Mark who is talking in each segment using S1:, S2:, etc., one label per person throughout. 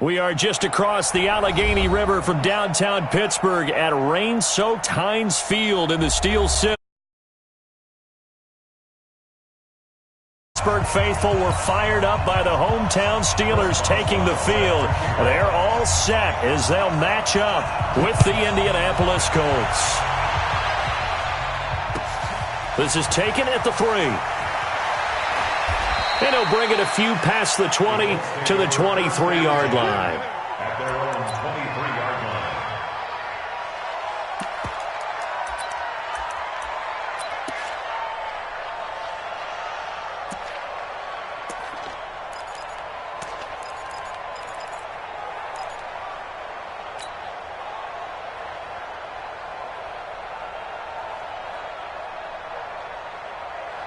S1: We are just across the Allegheny River from downtown Pittsburgh at rain-soaked Heinz Field in the Steel City. Pittsburgh faithful were fired up by the hometown Steelers taking the field. They're all set as they'll match up with the Indianapolis Colts. This is taken at the 3. And he'll bring it a few past the 20 to the 23-yard line.
S2: At their own 23-yard line.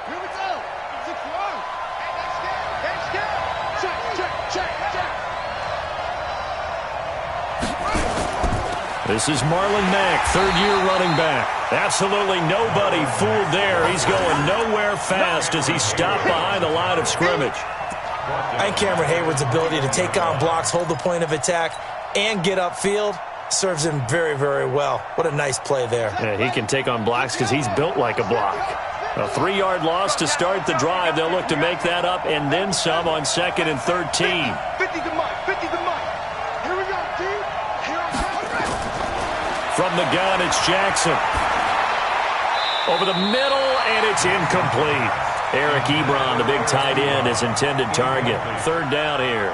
S3: Here we go. 6-1.
S1: This is Marlon Mack, third-year running back. Absolutely nobody fooled there. He's going nowhere fast as he stopped behind the line of scrimmage.
S4: And Cameron Hayward's ability to take on blocks, hold the point of attack, and get upfield serves him very, very well. What a nice play there.
S1: Yeah, he can take on blocks because he's built like a block. A 3-yard loss to start the drive. They'll look to make that up and then some on 2nd and 13.
S3: 50 to Mike. 50 to Mike. Here we go, team. Here I come.
S1: From the gun, it's Jackson. Over the middle, and it's incomplete. Eric Ebron, the big tight end, is intended target. 3rd down here.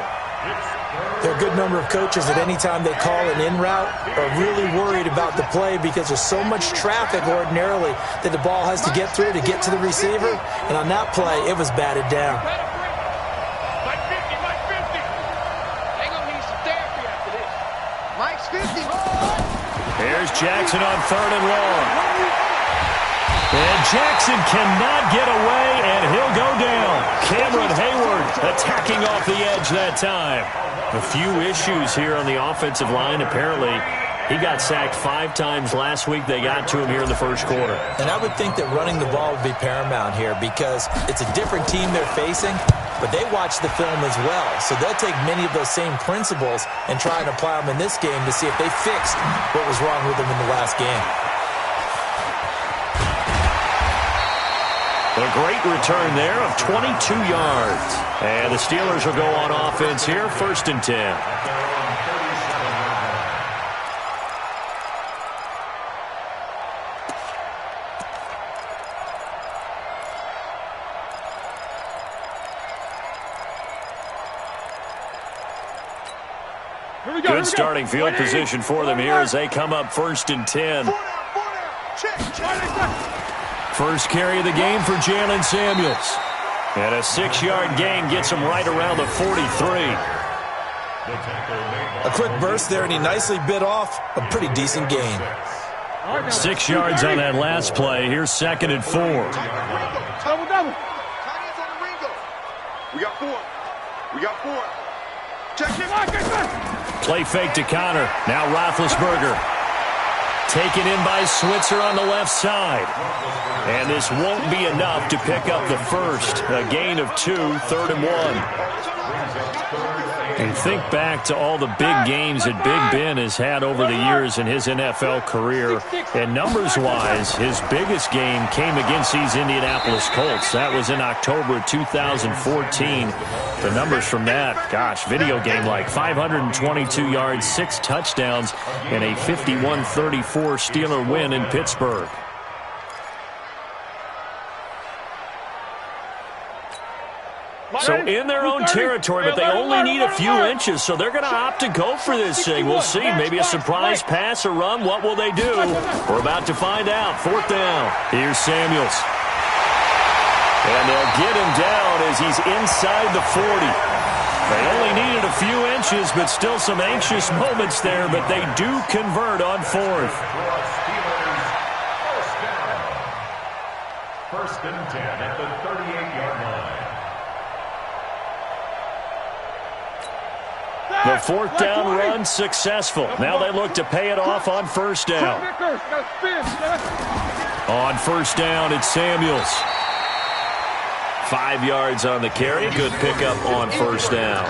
S4: There are a good number of coaches at any time they call an in route are really worried about the play because there's so much traffic ordinarily that the ball has to get through to get to the receiver. And on that play, it was batted down.
S3: Mike 50, Mike 50. They gonna need some therapy after this. Mike's 50.
S1: Here's Jackson on 3rd and long. And Jackson cannot get away, and he'll go down. Cameron Hayward attacking off the edge that time. A few issues here on the offensive line. Apparently, he got sacked 5 times last week. They got to him here in the first quarter.
S4: And I would think that running the ball would be paramount here because it's a different team they're facing, but they watch the film as well. So they'll take many of those same principles and try and apply them in this game to see if they fixed what was wrong with them in the last game.
S1: A great return there of 22 yards. And the Steelers will go on offense here, 1st and 10. Good starting field position for them here as they come up 1st and 10. First carry of the game for Jalen Samuels. And a 6-yard gain gets him right around the 43.
S4: A quick burst there, and he nicely bit off a pretty decent gain.
S1: 6 yards on that last play. Here's 2nd and 4.
S3: Double. We got 4. We got 4. Check it.
S1: Play fake to Connor. Now Roethlisberger. Taken in by Switzer on the left side. And this won't be enough to pick up the first. A gain of 2, 3rd and 1. And think back to all the big games that Big Ben has had over the years in his NFL career. And numbers-wise, his biggest game came against these Indianapolis Colts. That was in October of 2014. The numbers from that, gosh, video game-like. 522 yards, 6 touchdowns, and a 51-34 Steeler win in Pittsburgh. So in their own territory, but they only need a few inches, so they're going to opt to go for this thing. We'll see. Maybe a surprise pass or run. What will they do? We're about to find out. 4th down. Here's Samuels. And they'll get him down as he's inside the 40. They only needed a few inches, but still some anxious moments there, but they do convert on 4th.
S2: First and 10 at the 38-yard line.
S1: The 4th down run successful. Now they look to pay it off on 1st down. On 1st down, it's Samuels. 5 yards on the carry. Good pickup on 1st down.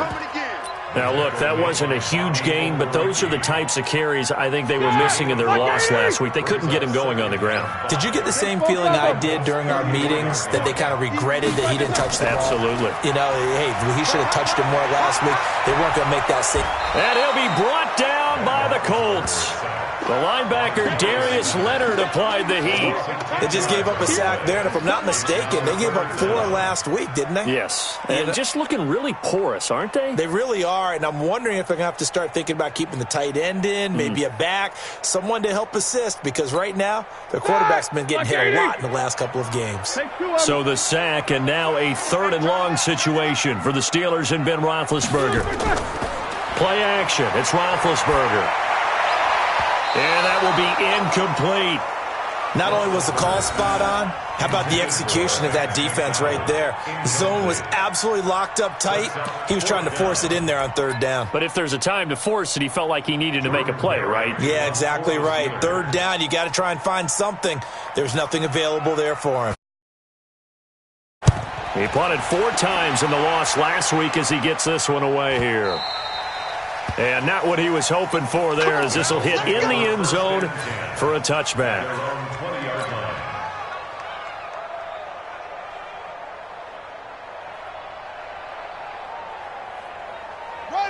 S1: Now, look, that wasn't a huge gain, but those are the types of carries I think they were missing in their loss last week. They couldn't get him going on the ground.
S4: Did you get the same feeling I did during our meetings, that they kind of regretted that he didn't touch the ball?
S1: Absolutely.
S4: You know, hey, he should have touched it more last week. They weren't going to make that same.
S1: And he'll be brought down by the Colts. The linebacker, Darius Leonard, applied the heat.
S4: They just gave up a sack there, and if I'm not mistaken, they gave up 4 last week, didn't they?
S1: Yes. And just looking really porous, aren't they?
S4: They really are, and I'm wondering if they're going to have to start thinking about keeping the tight end in, maybe a back, someone to help assist, because right now, their quarterback's been getting hit a lot in the last couple of games.
S1: So the sack, and now a 3rd and long situation for the Steelers and Ben Roethlisberger. Play action. It's Roethlisberger. And that will be incomplete.
S4: Not only was the call spot on, how about the execution of that defense right there? The zone was absolutely locked up tight. He was trying to force it in there on 3rd down.
S1: But if there's a time to force it, he felt like he needed to make a play, right?
S4: Yeah, exactly right. 3rd down, you got to try and find something. There's nothing available there for him.
S1: He punted 4 times in the loss last week as he gets this one away here. And not what he was hoping for there, as this will hit in the end zone for a touchback.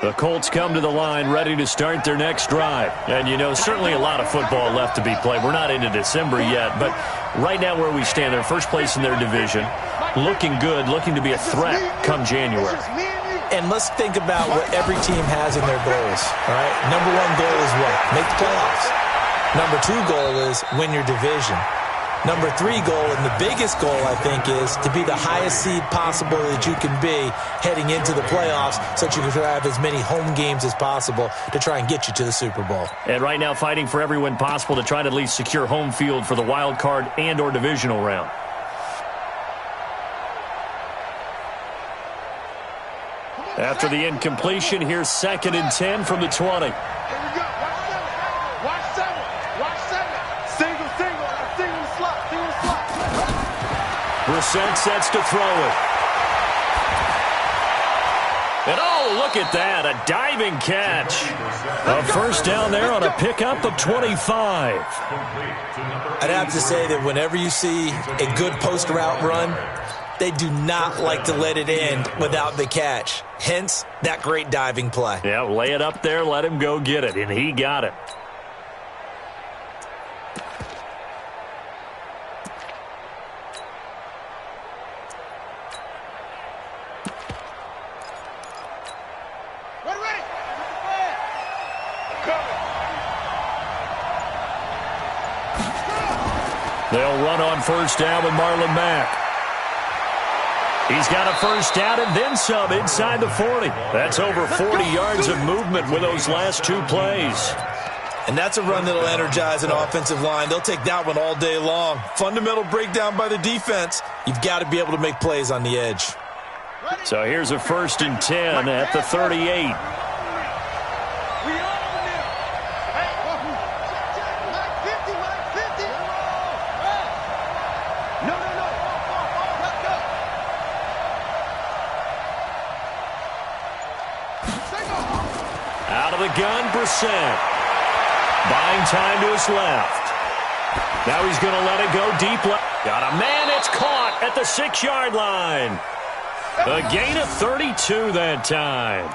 S1: The Colts come to the line ready to start their next drive. And, you know, certainly a lot of football left to be played. We're not into December yet, but right now where we stand, they're first place in their division, looking good, looking to be a threat come January.
S4: And let's think about what every team has in their goals, all right? Number 1 goal is what? Make the playoffs. Number 2 goal is win your division. Number 3 goal, and the biggest goal, I think, is to be the highest seed possible that you can be heading into the playoffs so that you can have as many home games as possible to try and get you to the Super Bowl.
S1: And right now fighting for every win possible to try to at least secure home field for the wild card and or divisional round. After the incompletion, here's 2nd and 10 from the 20.
S3: Here we go. Watch 7. Watch 7. Single slot.
S1: Brissett sets to throw it. And oh, look at that, a diving catch. A 1st down there on a pickup of 25.
S4: I'd have to say that whenever you see a good post route run, they do not like to let it end without the catch. Hence, that great diving play.
S1: Yeah, lay it up there, let him go get it, and he got it.
S3: Ready.
S1: They'll run on 1st down with Marlon Mack. He's got a 1st down and then some inside the 40. That's over 40 yards of movement with those last 2 plays.
S4: And that's a run that'll energize an offensive line. They'll take that one all day long. Fundamental breakdown by the defense. You've got to be able to make plays on the edge.
S1: So here's a 1st and 10 at the 38. Out of the gun, Brissett. Buying time to his left. Now he's going to let it go deep left. Got a man, it's caught at the 6-yard line. A gain of 32 that time.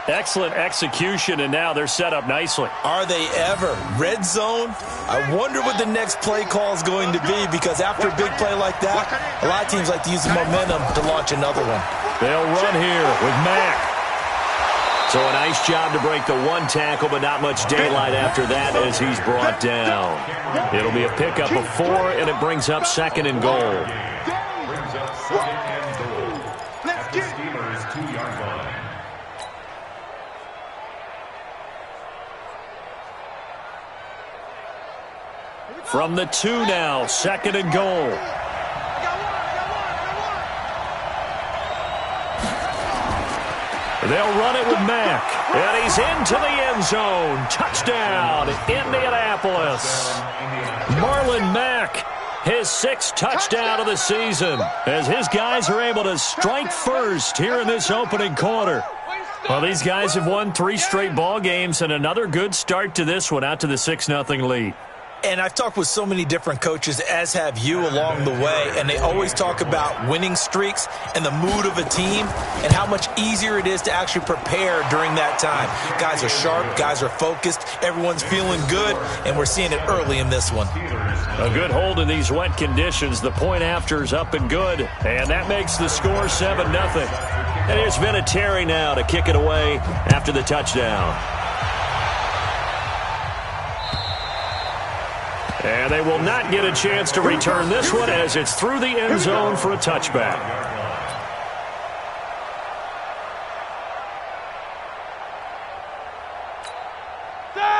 S1: Excellent execution, and now they're set up nicely.
S4: Are they ever? Red zone? I wonder what the next play call is going to be, because after a big play like that, a lot of teams like to use the momentum to launch another one.
S1: They'll run here with Mack. So a nice job to break the 1 tackle, but not much daylight after that as he's brought down. It'll be a pickup of 4, and it brings up 2nd and goal.
S2: Brings up 2nd and goal. At the Steelers' 2-yard line.
S1: From the 2 now, 2nd and goal. They'll run it with Mack, and he's into the end zone. Touchdown, Indianapolis. Marlon Mack, his 6th touchdown of the season, as his guys are able to strike first here in this opening quarter. Well, these guys have won 3 straight ball games and another good start to this one out to the 6-0 lead.
S4: And I've talked with so many different coaches, as have you, along the way, and they always talk about winning streaks and the mood of a team and how much easier it is to actually prepare during that time. Guys are sharp, guys are focused, everyone's feeling good, and we're seeing it early in this one.
S1: A good hold in these wet conditions. The point after is up and good, and that makes the score 7-0. And here's Vinatieri now to kick it away after the touchdown. And they will not get a chance to return this one as it's through the end zone for a touchback.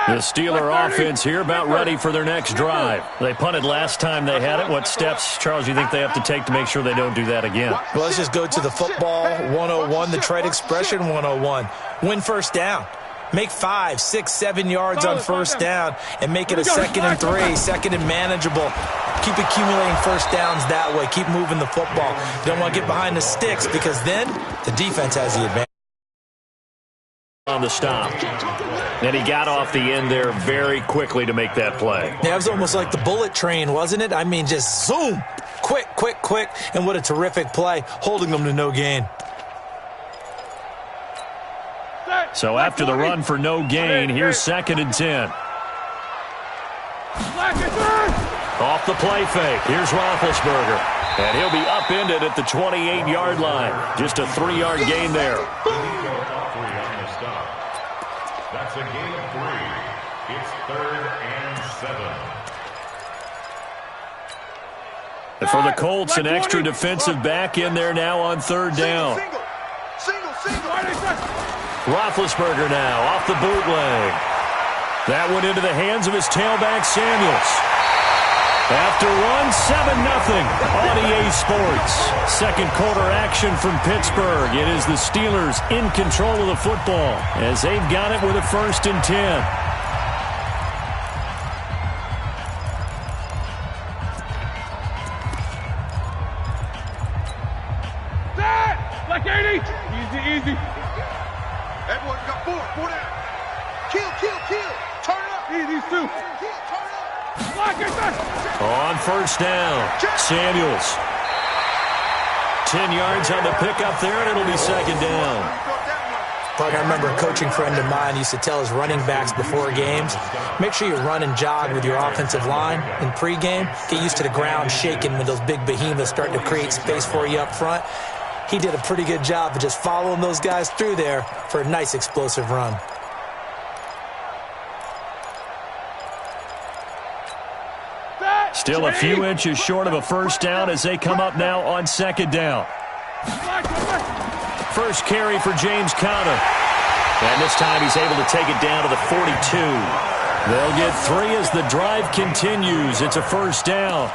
S1: The Steeler offense here about ready for their next drive. They punted last time they had it. What steps, Charles, do you think they have to take to make sure they don't do that again?
S4: Well, let's just go to the football 101, the trade expression 101. Win first down. Make 5, 6, 7 yards on first down and make it a 2nd and 3, 2nd and manageable. Keep accumulating first downs that way. Keep moving the football. You don't want to get behind the sticks because then the defense has the advantage.
S1: On the stop. And he got off the end there very quickly to make that play.
S4: Yeah, it was almost like the bullet train, wasn't it? I mean, just zoom. Quick, quick, quick. And what a terrific play, holding them to no gain.
S1: So after the run for no gain, here's 2nd and 10. Off the play fake. Here's Roethlisberger. And he'll be upended at the 28-yard line. Just a 3-yard gain there.
S2: That's a gain of 3. It's 3rd and 7.
S1: And for the Colts, an extra defensive back in there now on 3rd down. Roethlisberger now off the bootleg. That went into the hands of his tailback, Samuels. After one, 7-0 on EA Sports. Second quarter action from Pittsburgh. It is the Steelers in control of the football as they've got it with a 1st and 10.
S3: Like 80. Easy. Everyone got 4 down. Kill. Turn it up. These 2. Turn it up.
S1: On first down, Samuels. 10 yards on the pickup there, and it'll be 2nd down.
S4: But I remember a coaching friend of mine used to tell his running backs before games, make sure you run and jog with your offensive line in pregame. Get used to the ground shaking when those big behemoths start to create space for you up front. He did a pretty good job of just following those guys through there for a nice explosive run.
S1: Still a few inches short of a first down as they come up now on 2nd down. First carry for James Conner. And this time he's able to take it down to the 42. They'll get 3 as the drive continues. It's a first down.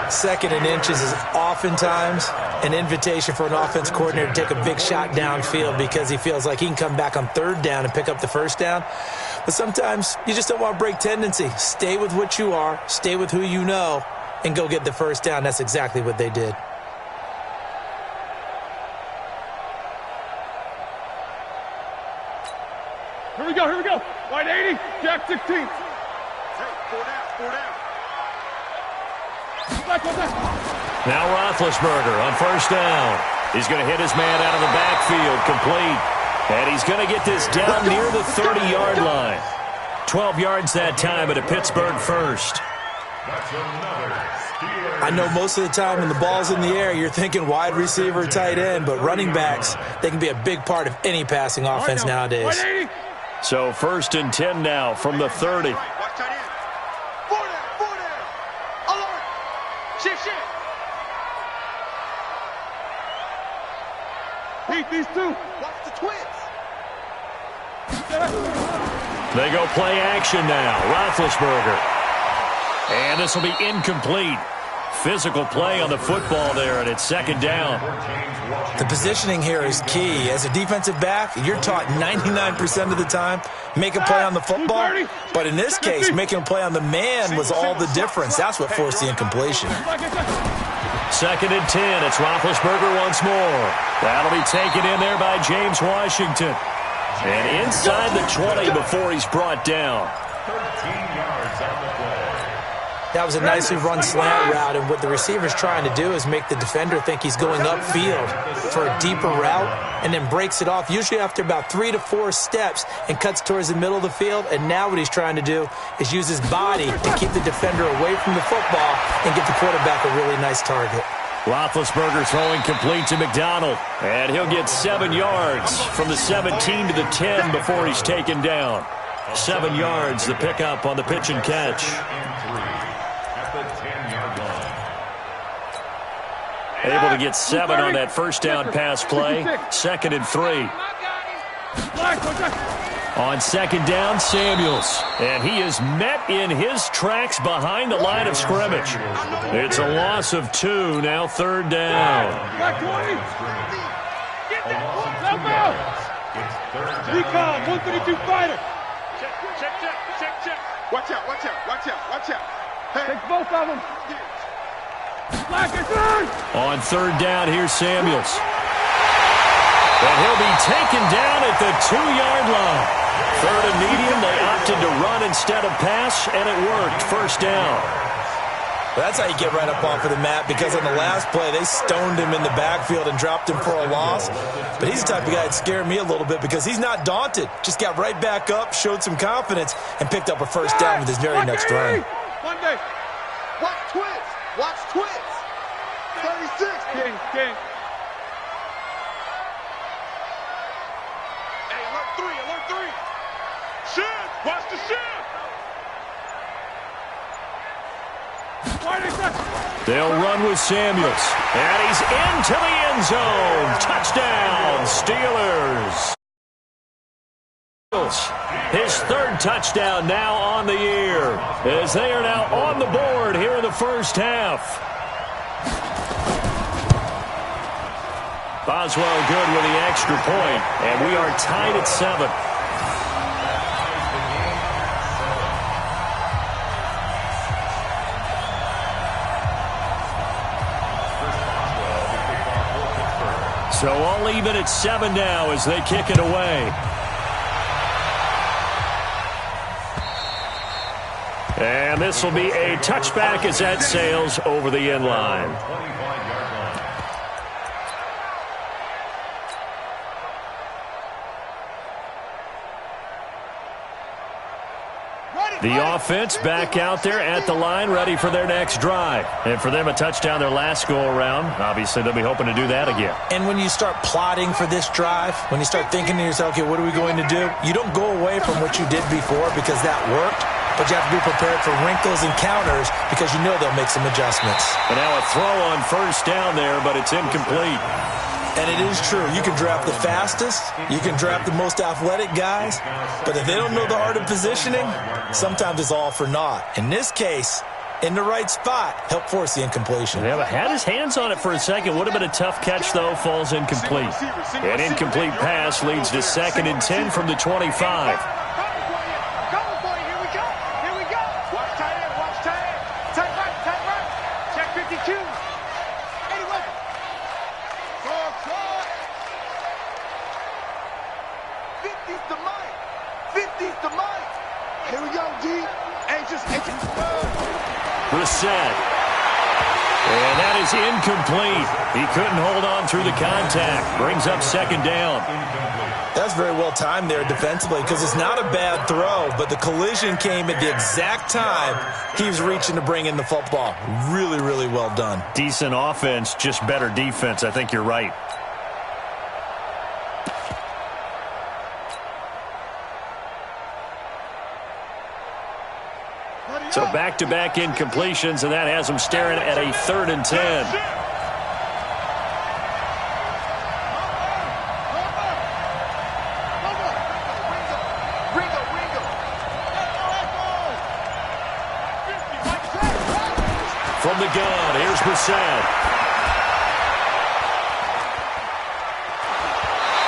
S4: 2nd and inches is oftentimes an invitation for an offense coordinator to take a big shot downfield because he feels like he can come back on 3rd down and pick up the first down. But sometimes you just don't want to break tendency. Stay with what you are, stay with who you know, and go get the first down. That's exactly what they did.
S3: Here we go. White 80, Jack 16. 4 down.
S1: Now Roethlisberger on first down. He's going to hit his man out of the backfield, complete. And he's going to get this down near the 30-yard line. 12 yards that time at a Pittsburgh first.
S4: I know most of the time when the ball's in the air, you're thinking wide receiver, tight end, but running backs, they can be a big part of any passing offense nowadays.
S1: So 1st and 10 now from the 30.
S3: These 2. Watch the twins.
S1: They go play action now. Roethlisberger. And this will be incomplete. Physical play on the football there, and it's 2nd down.
S4: The positioning here is key. As a defensive back, you're taught 99% of the time, make a play on the football. But in this case, making a play on the man was all the difference. That's what forced the incompletion.
S1: 2nd and 10. It's Roethlisberger once more. That'll be taken in there by James Washington. And inside the 20 before he's brought down.
S2: 13 yards on the play.
S4: That was a nicely run slant route, and what the receiver's trying to do is make the defender think he's going upfield for a deeper route and then breaks it off, usually after about 3 to 4 steps, and cuts towards the middle of the field. And now what he's trying to do is use his body to keep the defender away from the football and get the quarterback a really nice target.
S1: Roethlisberger throwing complete to McDonald, and he'll get 7 yards from the 17 to the 10 before he's taken down. 7 yards, the pickup on the pitch and catch. Able to get 7 on that first down pass play. 2nd and 3. On 2nd down, Samuels. And he is met in his tracks behind the line of scrimmage. It's a loss of 2, now 3rd down.
S3: Recon, 132 fighter. Check. Watch out. Hey. Take both of them.
S1: On 3rd down, here's Samuels. And he'll be taken down at the 2-yard line. 3rd and medium, they opted to run instead of pass, and it worked. 1st down.
S4: That's how you get right up off of the mat, because on the last play, they stoned him in the backfield and dropped him for a loss. But he's the type of guy that scared me a little bit because he's not daunted. Just got right back up, showed some confidence, and picked up a 1st down with his very next run.
S3: Monday. Watch twins. 36. King. Hey, alert 3. Shin. Watch the shin.
S1: They'll run with Samuels. And he's into the end zone. Touchdown, Steelers. His 3rd touchdown now on the year, as they are now on the board here in the first half. Boswell good with the extra point, and we are tied at 7. So all even at 7 now as they kick it away. And this will be a touchback as that sails over the end line. The offense back out there at the line, ready for their next drive. And for them, a touchdown their last go-around. Obviously, they'll be hoping to do that again.
S4: And when you start plotting for this drive, when you start thinking to yourself, okay, what are we going to do? You don't go away from what you did before because that worked. But you have to be prepared for wrinkles and counters because you know they'll make some adjustments.
S1: And now a throw on 1st down there, but it's incomplete.
S4: And it is true. You can draft the fastest. You can draft the most athletic guys. But if they don't know the art of positioning, sometimes it's all for naught. In this case, in the right spot, help force the incompletion.
S1: Yeah, but had his hands on it for a second. Would have been a tough catch, though. Falls incomplete. An incomplete pass leads to 2nd and 10 from the 25. Brissett. And that is incomplete. He couldn't hold on through the contact. Brings up 2nd down.
S4: That's very well timed there defensively because it's not a bad throw, but the collision came at the exact time he was reaching to bring in the football. Really, really well done.
S1: Decent offense, just better defense. I think you're right. So back-to-back incompletions, and that has them staring at a 3rd and 10. From the gun, here's Brissett.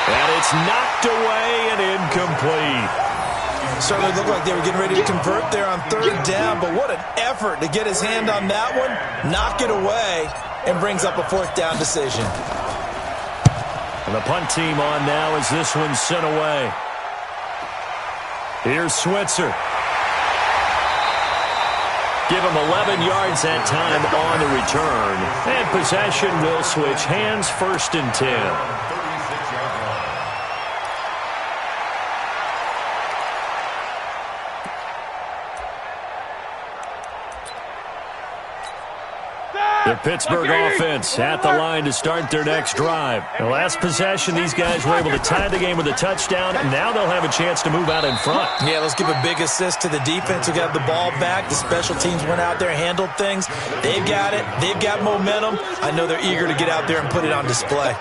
S1: And it's knocked away and incomplete.
S4: Certainly looked like they were getting ready to convert there on 3rd down, but what an effort to get his hand on that one, knock it away, and brings up a 4th down decision.
S1: And the punt team on now as this one's sent away. Here's Switzer. Give him 11 yards that time on the return. And possession will switch hands, 1st and 10. The Pittsburgh offense at the line to start their next drive. The last possession, these guys were able to tie the game with a touchdown, and now they'll have a chance to move out in front.
S4: Yeah, let's give a big assist to the defense who got the ball back. The special teams went out there, handled things. They've got it. They've got momentum. I know they're eager to get out there and put it on display.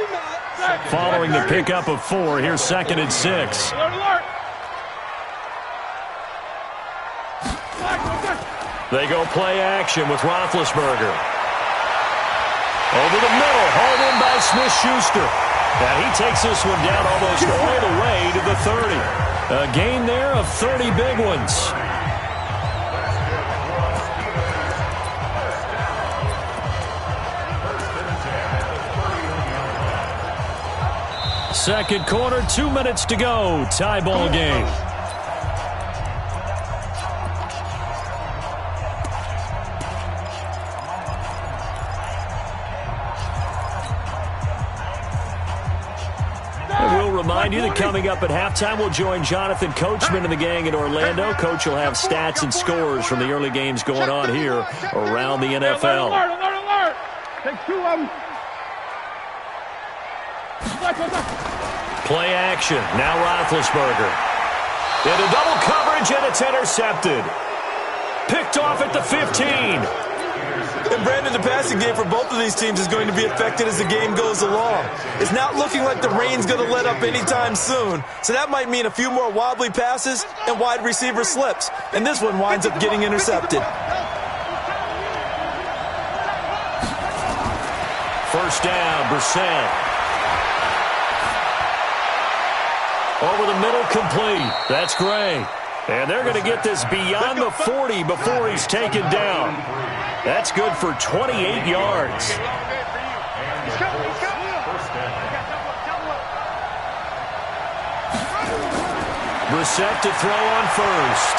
S1: Following the pickup of 4, here's 2nd and 6. They go play action with Roethlisberger. Over the middle, hauled in by Smith-Schuster. Now he takes this one down almost all the way to the 30. A gain there of 30 big ones. Second quarter, 2 minutes to go. Tie ball game. Remind you that coming up at halftime, we'll join Jonathan Coachman and the gang in Orlando. Coach will have stats and scores from the early games going on here around the NFL.
S3: Alert. Take 2 of them.
S1: Play action. Now Roethlisberger. Into double coverage, and it's intercepted. Picked off at the 15.
S4: And Brandon, the passing game for both of these teams is going to be affected as the game goes along. It's not looking like the rain's going to let up anytime soon, so that might mean a few more wobbly passes and wide receiver slips, and this one winds up getting intercepted.
S1: First down, Brissett. Over the middle, complete. That's great. And they're going to get this beyond the 40 before he's taken down. That's good for 28 yards. Brissett to throw on first.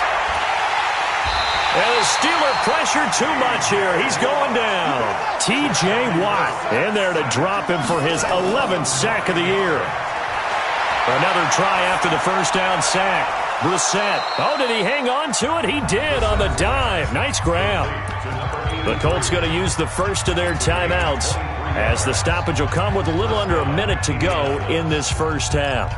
S1: And the Steeler pressure too much here. He's going down. T.J. Watt in there to drop him for his 11th sack of the year. Another try after the first down sack. Brissett. Oh, did he hang on to it? He did on the dive. Nice grab. The Colts going to use the first of their timeouts as the stoppage will come with a little under a minute to go in this first half.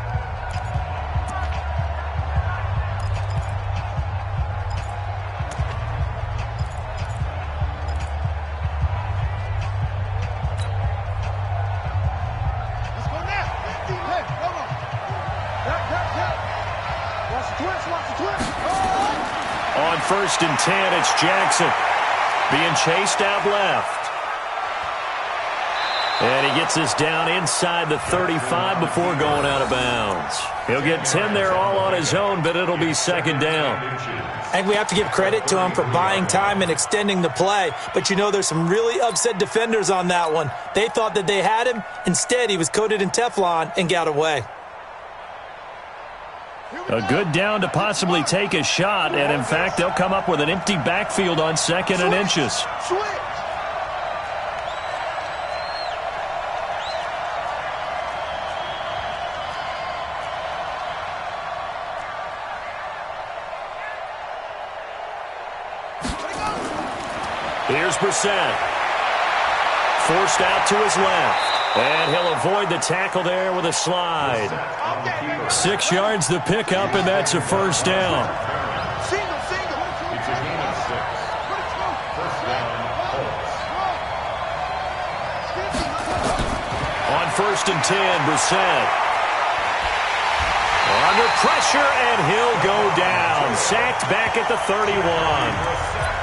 S1: On 1st and 10, it's Jackson being chased out left. And he gets this down inside the 35 before going out of bounds. He'll get 10 there all on his own, but it'll be 2nd down.
S4: I think we have to give credit to him for buying time and extending the play. But, you know, there's some really upset defenders on that one. They thought that they had him. Instead, he was coated in Teflon and got away.
S1: A good down to possibly take a shot, and in fact, they'll come up with an empty backfield on 2nd and inches. Here's Brissett. Forced out to his left. And he'll avoid the tackle there with a slide. 6 yards the pickup, and that's a first down.
S2: It's a gain of 6. First down, Colts.
S1: On 1st and 10, Brissett. Under pressure, and he'll go down. Sacked back at the 31.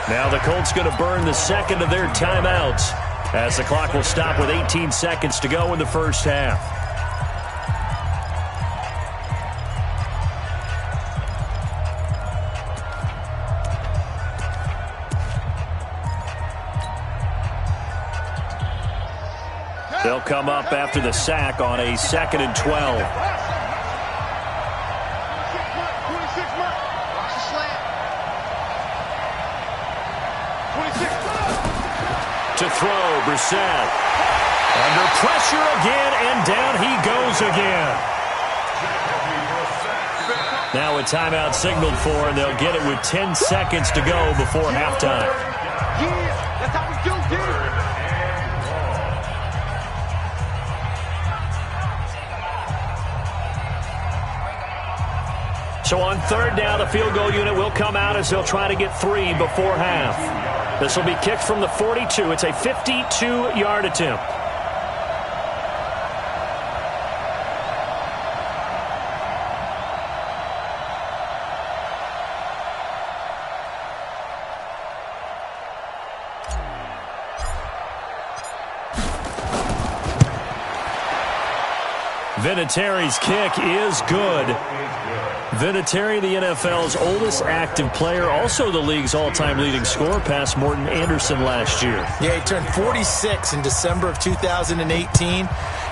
S1: Now the Colts going to burn the second of their timeouts, as the clock will stop with 18 seconds to go in the first half. They'll come up after the sack on a 2nd and 12. To throw, Brissett. Under pressure again, and down he goes again. Now a timeout signaled for, and they'll get it with 10 seconds to go before halftime.
S3: Yeah, that's how we do, dude.
S1: So on 3rd down, the field goal unit will come out as they'll try to get 3 before half. This will be kicked from the 42. It's a 52-yard attempt. Vinatieri's kick is good. Vinatieri, the NFL's oldest active player, also the league's all-time leading scorer, past Morton Anderson last year.
S4: Yeah, he turned 46 in December of 2018.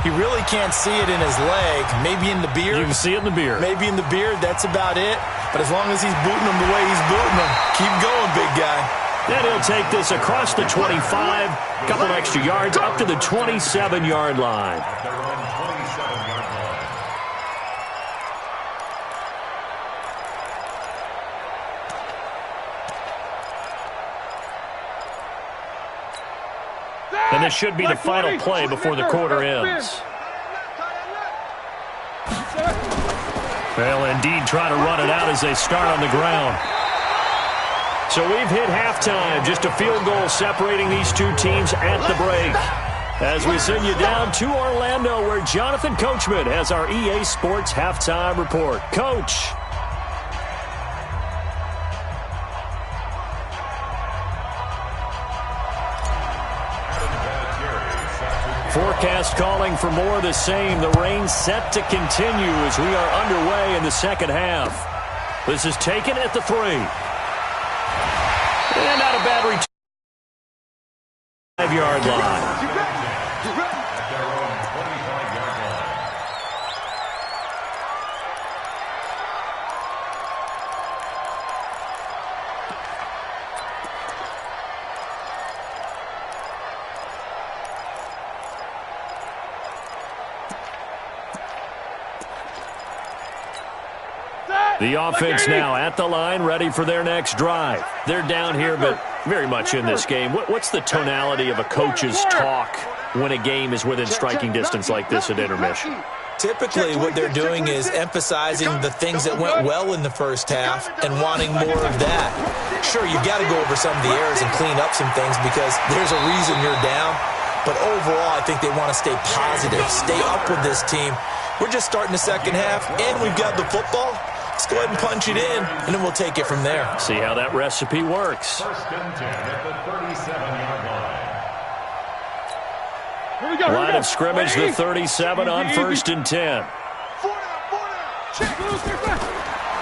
S4: He really can't see it in his leg, maybe in the beard.
S1: You can see it in the beard.
S4: Maybe in the beard, that's about it. But as long as he's booting him the way he's booting him, keep going, big guy.
S1: Then he'll take this across the 25, couple extra yards, up to the 27-yard line. And this should be the final play before the quarter ends. They'll indeed try to run it out as they start on the ground. So we've hit halftime. Just a field goal separating these two teams at the break. As we send you down to Orlando, where Jonathan Coachman has our EA Sports halftime report. Coach. Forecast calling for more of the same. The rain set to continue as we are underway in the second half. This is taken at the 3. And not a bad return. 5-yard line. The offense now at the line, ready for their next drive. They're down here, but very much in this game. What's the tonality of a coach's talk when a game is within striking distance like this at intermission?
S4: Typically, what they're doing is emphasizing the things that went well in the first half and wanting more of that. Sure, you've got to go over some of the errors and clean up some things because there's a reason you're down. But overall, I think they want to stay positive, stay up with this team. We're just starting the second half, and we've got the football. Let's go ahead and punch it in, and then we'll take it from there.
S1: See how that recipe works.
S2: 1st and 10 at the 37-yard line.
S1: Line of scrimmage, the 37 on 1st and 10.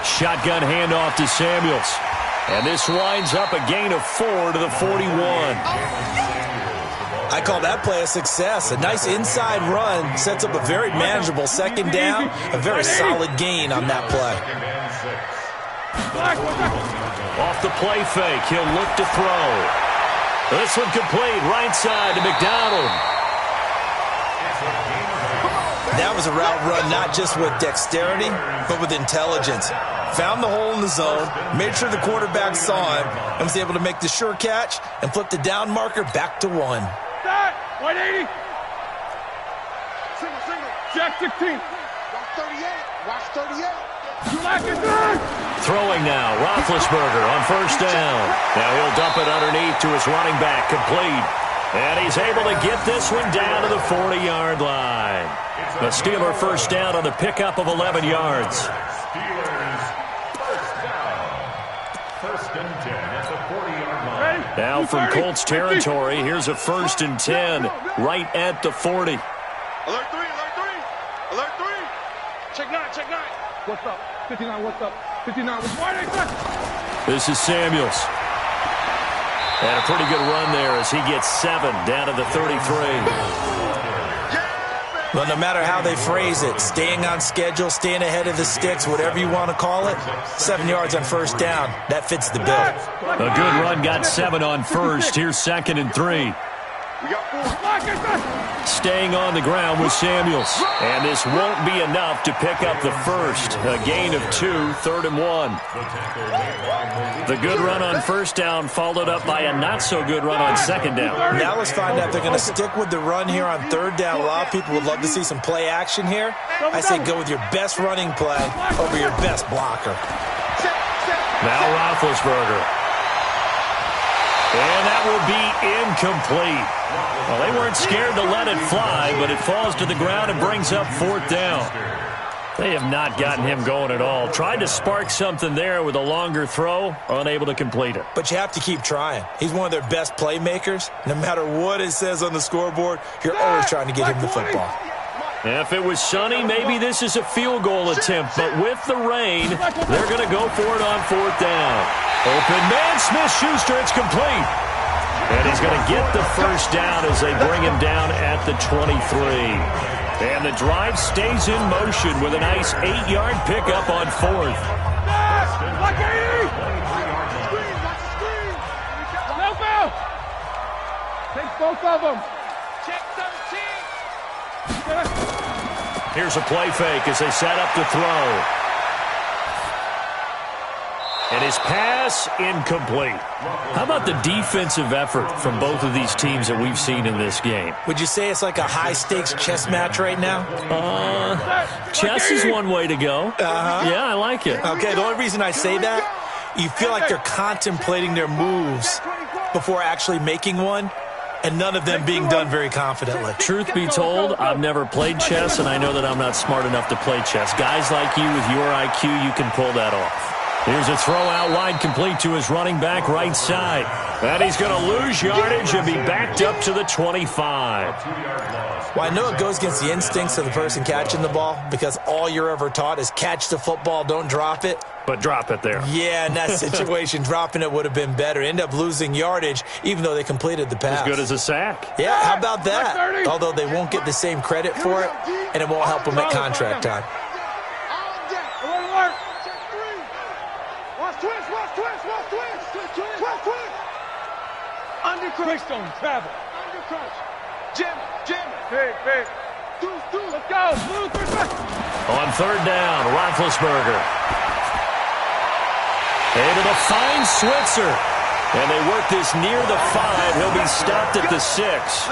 S1: Shotgun handoff to Samuels. And this winds up a gain of 4 to the 41.
S4: I call that play a success. A nice inside run sets up a very manageable second down, a very solid gain on that play.
S1: Off the play fake, he'll look to throw. This one complete, right side to McDonald.
S4: That was a route run not just with dexterity, but with intelligence. Found the hole in the zone, made sure the quarterback saw him, and was able to make the sure catch and flip the down marker back to 1.
S3: 180. Single. Jack 16. Watch 38. Watch 38. You like it, man?
S1: Throwing now, Roethlisberger on 1st down. Now he'll dump it underneath to his running back, complete. And he's able to get this one down to the 40-yard line. The Steeler 1st down on the pickup of 11 yards.
S2: Steelers 1st down. 1st and 10 at the 40-yard line.
S1: Now from Colts territory, here's a 1st and 10 right at the 40.
S3: Alert 3, alert 3. Alert 3. Check 9. What's up? 59, what's up? 59, why they touch?
S1: This is Samuels. And a pretty good run there as he gets 7 down to the 33.
S4: Well, no matter how they phrase it, staying on schedule, staying ahead of the sticks, whatever you want to call it, 7 yards on first down, that fits the bill.
S1: A good run got 7 on first. Here's 2nd and 3. Staying on the ground with Samuels. And this won't be enough to pick up the first. A gain of 2, 3rd and 1. The good run on first down followed up by a not-so-good run on 2nd down.
S4: Now let's find out if they're going to stick with the run here on 3rd down. A lot of people would love to see some play action here. I say go with your best running play over your best blocker.
S1: Now Roethlisberger. And that will be incomplete. Well, they weren't scared to let it fly, but it falls to the ground and brings up 4th down. They have not gotten him going at all. Tried to spark something there with a longer throw, unable to complete it.
S4: But you have to keep trying. He's one of their best playmakers. No matter what it says on the scoreboard, you're always trying to get him the football.
S1: If it was sunny, maybe this is a field goal attempt. But with the rain, they're going to go for it on 4th down. Open man, Smith-Schuster, it's complete. And he's going to get the first down as they bring him down at the 23. And the drive stays in motion with a nice 8-yard pickup on 4th.
S3: Take both of them.
S5: Check 13.
S1: Here's a play fake as they set up to throw. And his pass incomplete. How about the defensive effort from both of these teams that we've seen in this game?
S4: Would you say it's like a high-stakes chess match right now?
S1: Chess is one way to go. Yeah, I like it.
S4: Okay, the only reason I say that, you feel like they're contemplating their moves before actually making one, and none of them being done very confidently.
S1: Truth be told, I've never played chess, and I know that I'm not smart enough to play chess. Guys like you with your IQ, you can pull that off. Here's a throw out wide complete to his running back right side. And he's going to lose yardage and be backed up to the 25.
S4: Well, I know it goes against the instincts of the person catching the ball because all you're ever taught is catch the football, don't drop it.
S1: But drop it there.
S4: Yeah, in that situation, dropping it would have been better. End up losing yardage, even though they completed the pass.
S1: As good as a sack.
S4: Yeah, how about that? Although they won't get the same credit for it, and it won't help them at contract time.
S3: Undercrunch on travel. Undercrunch. Jim. Big. Let's go.
S1: On 3rd down, Roethlisberger. Able to find Switzer. And they work this near the 5. He'll be stopped at the 6.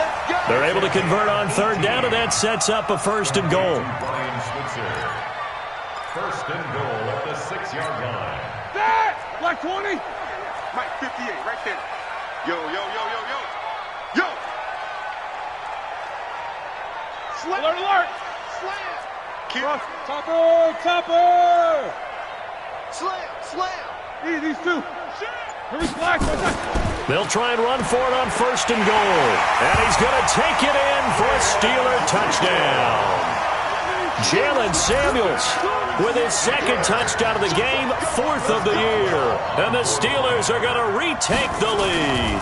S1: They're able to convert on 3rd down, and that sets up a 1st and goal.
S2: 1st and goal at the 6-yard line.
S3: Black 20.
S6: Mike 58 right there. Yo.
S3: Slam. Alert.
S6: Slam.
S3: Topper.
S6: Slam.
S3: These two. Hurry, Black.
S1: They'll try and run for it on 1st and goal. And he's going to take it in for a Steeler touchdown. Jalen Samuels with his 2nd touchdown of the game, 4th of the year. And the Steelers are going to retake the lead.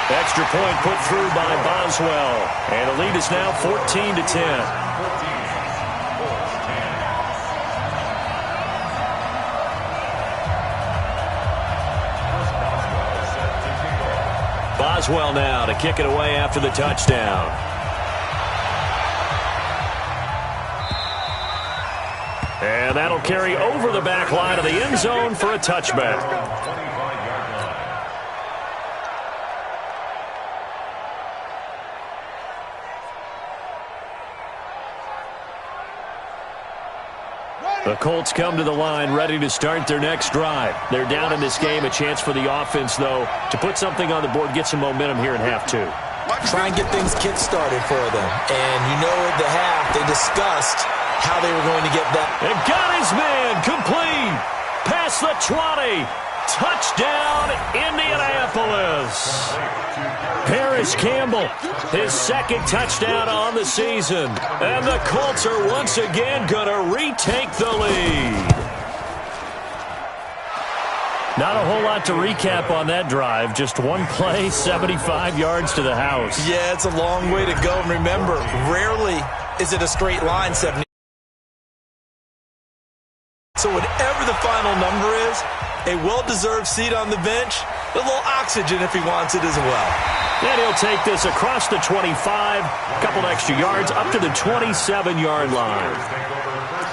S1: Extra point put through by Boswell. And the lead is now 14-10. Boswell now to kick it away after the touchdown. And that'll carry over the back line of the end zone for a touchback. The Colts come to the line ready to start their next drive. They're down in this game. A chance for the offense, though, to put something on the board, get some momentum here in half 2.
S4: Try and get things kick-started for them. And you know at the half, they discussed how they were going to get that.
S1: And got his man complete. Past the 20. Touchdown, Indianapolis. Paris Campbell, his 2nd touchdown on the season. And the Colts are once again going to retake the lead. Not a whole lot to recap on that drive. Just one play, 75 yards to the house.
S4: Yeah, it's a long way to go. And remember, rarely is it a straight line, 70. So whatever the final number is, a well-deserved seat on the bench, a little oxygen if he wants it as well.
S1: And he'll take this across the 25, a couple extra yards, up to the 27-yard line.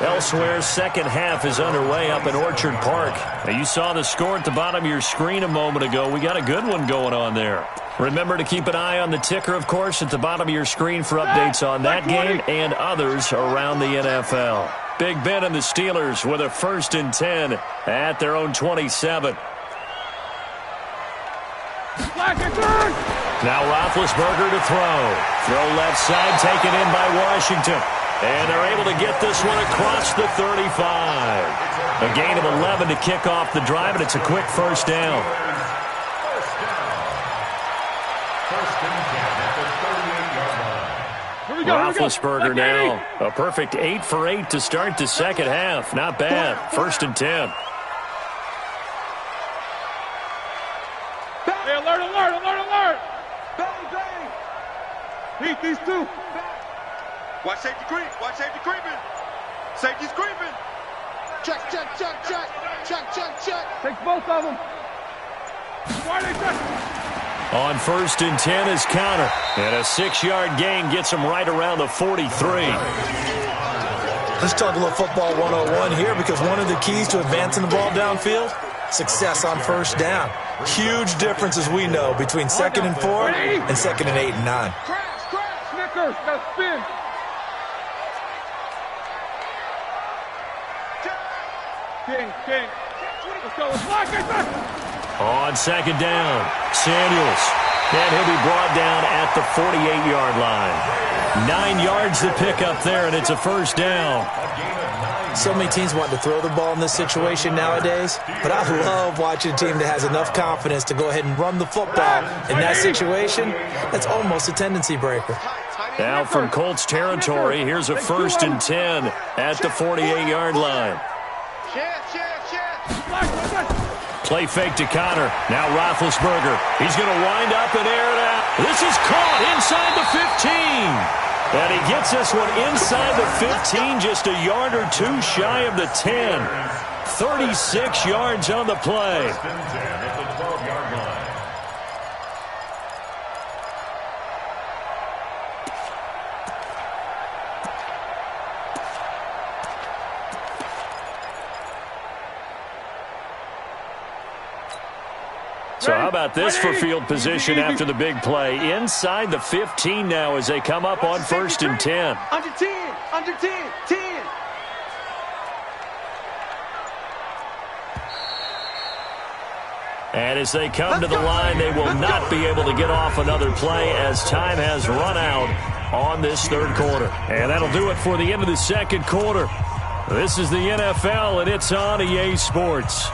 S1: Elsewhere, second half is underway up in Orchard Park. Now, you saw the score at the bottom of your screen a moment ago. We got a good one going on there. Remember to keep an eye on the ticker, of course, at the bottom of your screen for updates on that game and others around the NFL. Big Ben and the Steelers with a 1st and 10 at their own 27. Now Roethlisberger to throw. Throw left side, taken in by Washington. And they're able to get this one across the 35. A gain of 11 to kick off the drive, and it's a quick first down. Roethlisberger now a perfect 8 for 8 to start the second half. Not bad. 1st and 10.
S3: Hey, alert, alert, alert, alert! Bang, bang! Heat, these two.
S6: Watch safety creep. Watch safety creeping. Safety's creeping. Check, check, check, check. Check, check, check.
S3: Take both of them. Why are they check?
S1: On 1st and 10 is Connor. And a 6-yard gain gets him right around the 43.
S4: Let's talk a little football 101 here, because one of the keys to advancing the ball downfield, success on 1st down. Huge difference, as we know, between 2nd and 4 and 2nd and 8 and 9.
S3: Crash, crash, Snickers, gotta spin. King. Let's go. Let's lock it.
S1: On 2nd down, Samuels. And he'll be brought down at the 48-yard line. 9 yards to pick up there, and it's a 1st down.
S4: So many teams want to throw the ball in this situation nowadays, but I love watching a team that has enough confidence to go ahead and run the football. In that situation, that's almost a tendency breaker.
S1: Now from Colts territory, here's a 1st and 10 at the 48-yard line. Play fake to Connor. Now Roethlisberger. He's going to wind up and air it out. This is caught inside the 15. And he gets this one inside the 15, just a yard or two shy of the 10. 36 yards on the play. So how about this for field position after the big play? Inside the 15 now as they come up on 1st and 10.
S6: Under 10, under 10, 10.
S1: And as they come to the line, they will not be able to get off another play as time has run out on this 3rd quarter. And that'll do it for the end of the 2nd quarter. This is the NFL, and it's on EA Sports.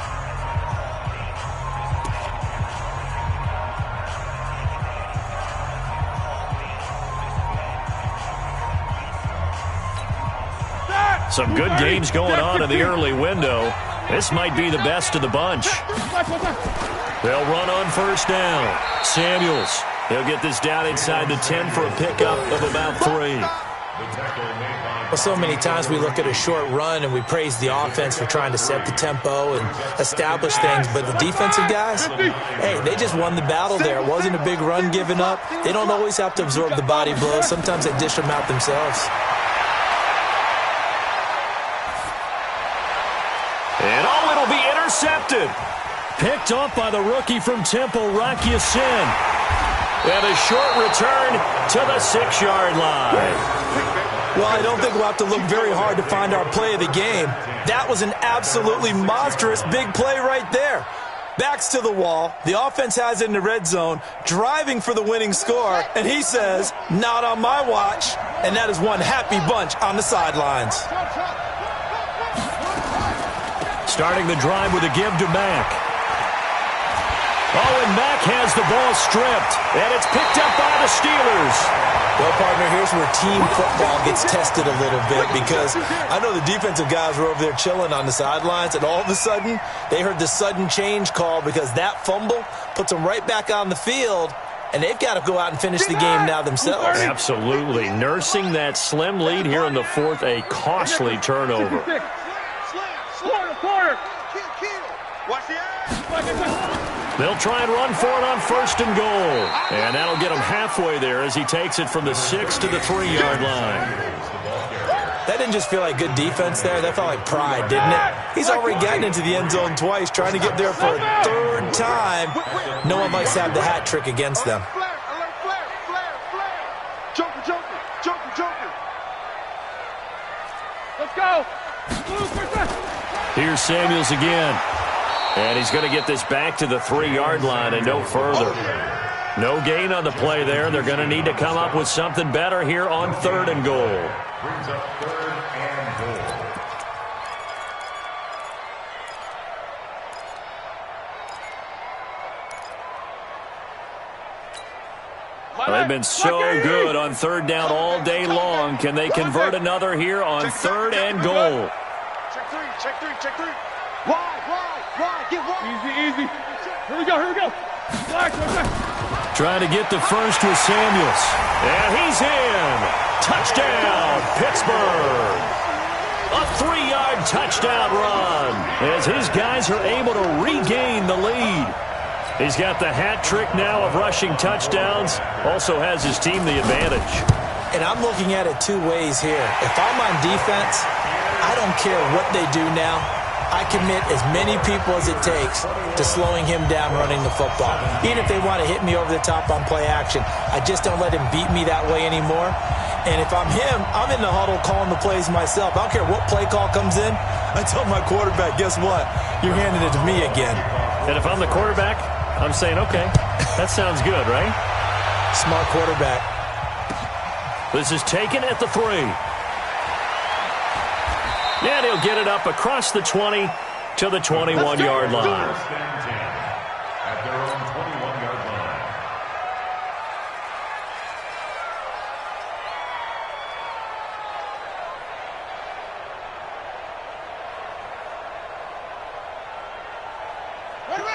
S1: Some good games going on in the early window. This might be the best of the bunch. They'll run on 1st down. Samuels. He'll get this down inside the 10 for a pickup of about 3.
S4: Well, so many times we look at a short run and we praise the offense for trying to set the tempo and establish things, but the defensive guys, hey, they just won the battle there. It wasn't a big run given up. They don't always have to absorb the body blows. Sometimes they dish them out themselves.
S1: And it'll be intercepted. Picked up by the rookie from Temple, Rocky Sin. And a short return to the 6-yard line.
S4: Well, I don't think we'll have to look very hard to find our play of the game. That was an absolutely monstrous big play right there. Backs to the wall. The offense has it in the red zone, driving for the winning score. And he says, not on my watch. And that is one happy bunch on the sidelines.
S1: Starting the drive with a give to Mack. Oh, and Mack has the ball stripped, and it's picked up by the Steelers.
S4: Well, partner, here's where team football gets tested a little bit because I know the defensive guys were over there chilling on the sidelines, and all of a sudden, they heard the sudden change call because that fumble puts them right back on the field, and they've got to go out and finish the game now themselves.
S1: Absolutely. Nursing that slim lead here in the fourth, a costly turnover.
S6: Watch the eye.
S1: They'll try and run for it on 1st and goal. And that'll get him halfway there as he takes it from the 6 to the 3-yard line.
S4: That didn't just feel like good defense there. That felt like pride, didn't it? He's already gotten into the end zone twice, trying to get there for a 3rd time. No one likes to have the hat trick against them.
S6: Joker.
S3: Let's go.
S1: Here's Samuels again. And he's going to get this back to the 3-yard line and no further. No gain on the play there. They're going to need to come up with something better here on 3rd and goal.
S2: Brings up 3rd and goal.
S1: They've been so good on 3rd down all day long. Can they convert another here on 3rd and goal?
S6: Check three. Wide. Get wide.
S3: Easy. Here we go. Black.
S1: Trying to get the first with Samuels. And he's in. Touchdown, Pittsburgh. A 3-yard touchdown run as his guys are able to regain the lead. He's got the hat trick now of rushing touchdowns. Also has his team the advantage.
S4: And I'm looking at it 2 ways here. If I'm on defense, I don't care what they do now. I commit as many people as it takes to slowing him down running the football. Even if they want to hit me over the top on play action, I just don't let him beat me that way anymore. And if I'm him, I'm in the huddle calling the plays myself. I don't care what play call comes in. I tell my quarterback, guess what? You're handing it to me again.
S1: And if I'm the quarterback, I'm saying, okay, that sounds good, right?
S4: Smart quarterback.
S1: This is taken at the 3. And he'll get it up across the 20 to the 21-yard line.
S2: At their own 21-yard line.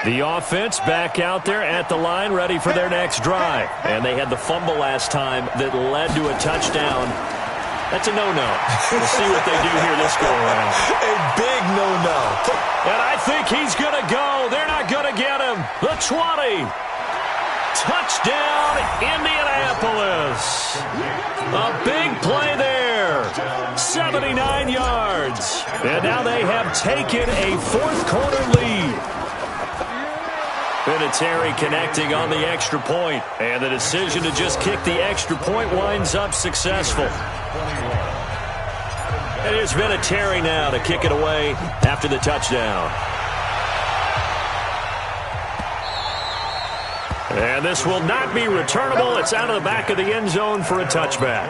S1: The offense back out there at the line, ready for their next drive. And they had the fumble last time that led to a touchdown. That's a no-no. We'll see what they do here this go-around.
S4: A big no-no.
S1: And I think he's going to go. They're not going to get him. The 20. Touchdown, Indianapolis. A big play there. 79 yards. And now they have taken a 4th-quarter lead. Vinatieri connecting on the extra point. And the decision to just kick the extra point winds up successful. And here's Vinatieri now to kick it away after the touchdown. And this will not be returnable. It's out of the back of the end zone for a touchback.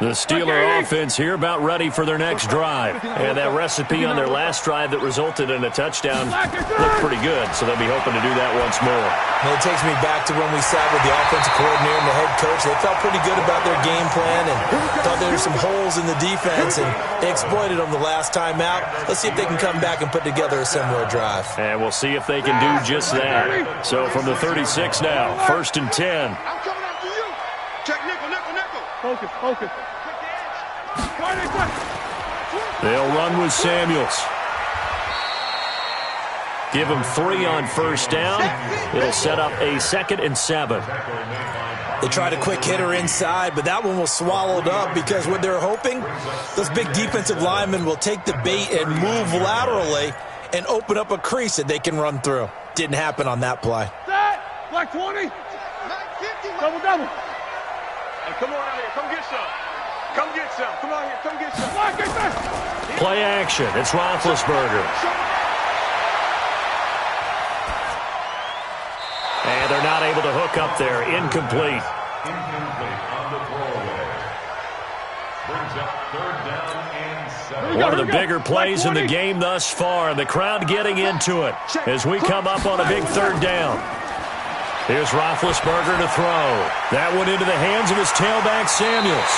S1: The Steeler offense here about ready for their next drive. And that recipe on their last drive that resulted in a touchdown looked pretty good, so they'll be hoping to do that once more.
S4: And it takes me back to when we sat with the offensive coordinator and the head coach. They felt pretty good about their game plan and thought there were some holes in the defense, and they exploited them the last time out. Let's see if they can come back and put together a similar drive.
S1: And we'll see if they can do just that. So from the 36 now, 1st and 10.
S6: I'm coming after you. Check nickel.
S3: Focus.
S1: They'll run with Samuels. Give him 3 on 1st down. It'll set up a 2nd and 7.
S4: They tried a quick hitter inside, but that one was swallowed up because what they're hoping, those big defensive linemen will take the bait and move laterally and open up a crease that they can run through. Didn't happen on that play.
S3: Black 20. Double.
S6: Hey, come on out here. Come get some. Come on here. Come get some.
S1: Play action. It's Roethlisberger. And they're not able to hook up there. Incomplete.
S2: Incomplete on the throwaway. brings up 3rd down and 7.
S1: One of the bigger plays in the game thus far. The crowd getting into it as we come up on a big 3rd down. Here's Roethlisberger to throw. That one into the hands of his tailback, Samuels.